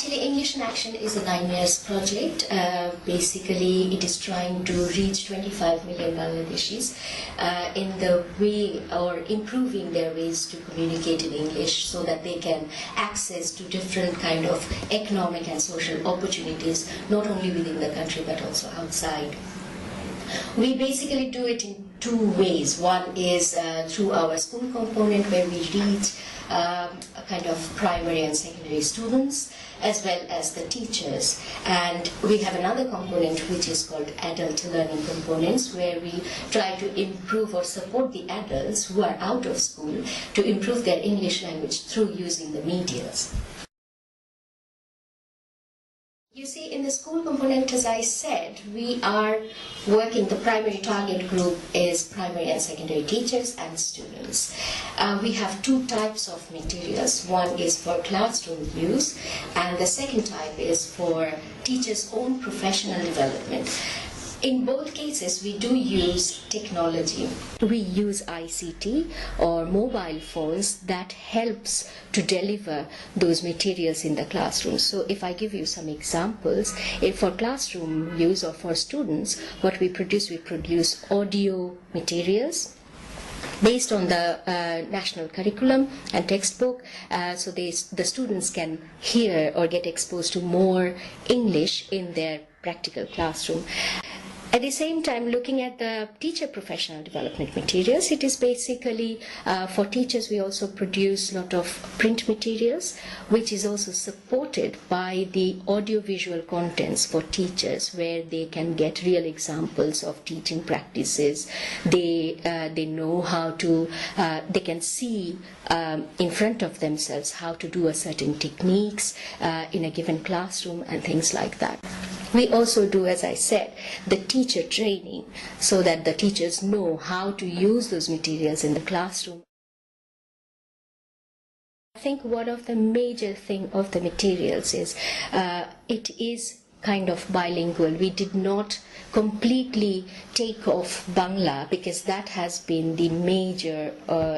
Actually, English in Action is a 9 years project. Basically, it is trying to reach 25 million Bangladeshis in the way or improving their ways to communicate in English so that they can access to different kind of economic and social opportunities, not only within the country but also outside. We basically do it in two ways. One is through our school component, where we reach kind of primary and secondary students as well as the teachers, and we have another component which is called adult learning components, where we try to improve or support the adults who are out of school to improve their English language through using the medias. You see, in the school component, as I said, we are working, the primary target group is primary and secondary teachers and students. We have two types of materials. One is for classroom use, and the second type is for teachers' own professional development. In both cases, we do use technology. We use ICT or mobile phones that helps to deliver those materials in the classroom. So if I give you some examples, if for classroom use or for students, what we produce audio materials based on the national curriculum and textbook, so the students can hear or get exposed to more English in their practical classroom. At the same time, looking at the teacher professional development materials, it is basically for teachers we also produce a lot of print materials, which is also supported by the audiovisual contents for teachers, where they can get real examples of teaching practices. They know how to, they can see in front of themselves how to do a certain techniques in a given classroom and things like that. We also do, as I said, the teacher training so that the teachers know how to use those materials in the classroom. I think one of the major thing of the materials is it is kind of bilingual. We did not completely take off Bangla because that has been the major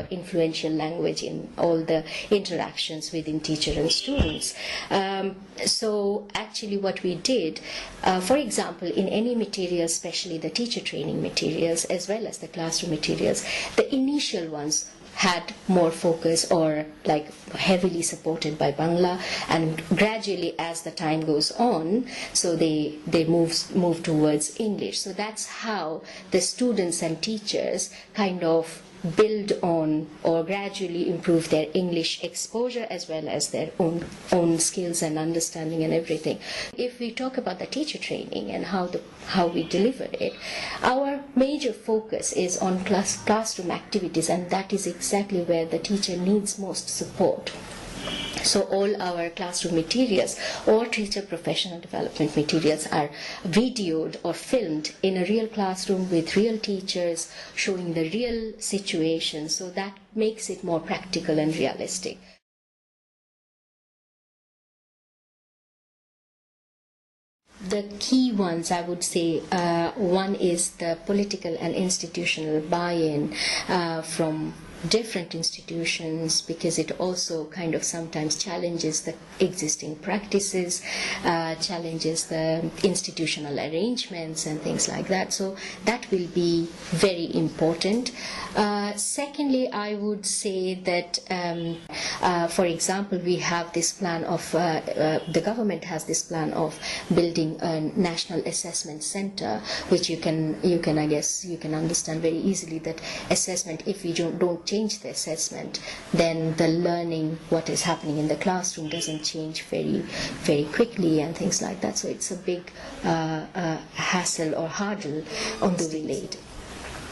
influential language in all the interactions within teacher and students. So actually what we did, for example, in any material, especially the teacher training materials as well as the classroom materials, the initial ones had more focus or like heavily supported by Bangla, and gradually as the time goes on, so they move towards English. So that's how the students and teachers kind of build on or gradually improve their English exposure as well as their own skills and understanding and everything. If we talk about the teacher training and how we deliver it, our major focus is on classroom activities, and that is exactly where the teacher needs most support. So all our classroom materials or teacher professional development materials are videoed or filmed in a real classroom with real teachers, showing the real situation, so that makes it more practical and realistic. The key ones, I would say, one is the political and institutional buy-in from different institutions, because it also kind of sometimes challenges the existing practices, challenges the institutional arrangements and things like that. So that will be very important. Secondly, I would say that, for example, we have this plan of, the government has this plan of building a national assessment center, which you can I guess, you can understand very easily that assessment, if we don't change the assessment, then the learning, what is happening in the classroom, doesn't change very, very quickly and things like that. So it's a big hassle or hurdle on the way laid.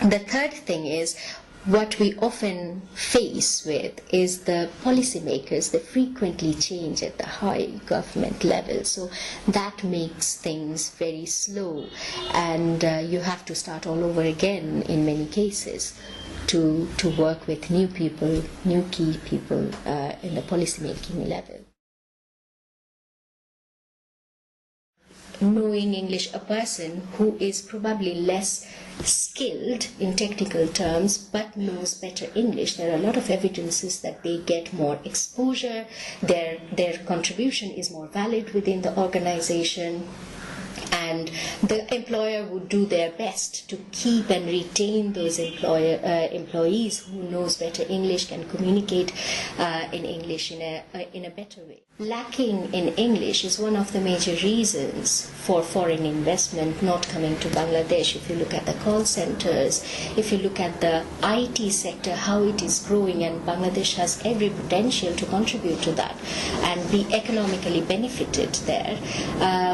The third thing is, what we often face with is the policymakers, they frequently change at the high government level. So that makes things very slow, and you have to start all over again in many cases to work with new people, new key people in the policymaking level. knowing English, a person who is probably less skilled in technical terms but knows better English, there are a lot of evidences that they get more exposure, their contribution is more valid within the organization, and the employer would do their best to keep and retain those employees who knows better English, can communicate in English in a better way. Lacking in English is one of the major reasons for foreign investment not coming to Bangladesh. If you look at the call centers, if you look at the IT sector, how it is growing, and Bangladesh has every potential to contribute to that and be economically benefited there.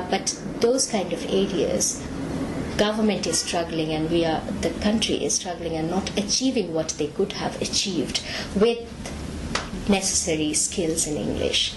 But those kind of areas, government is struggling, and the country is struggling and not achieving what they could have achieved with necessary skills in English.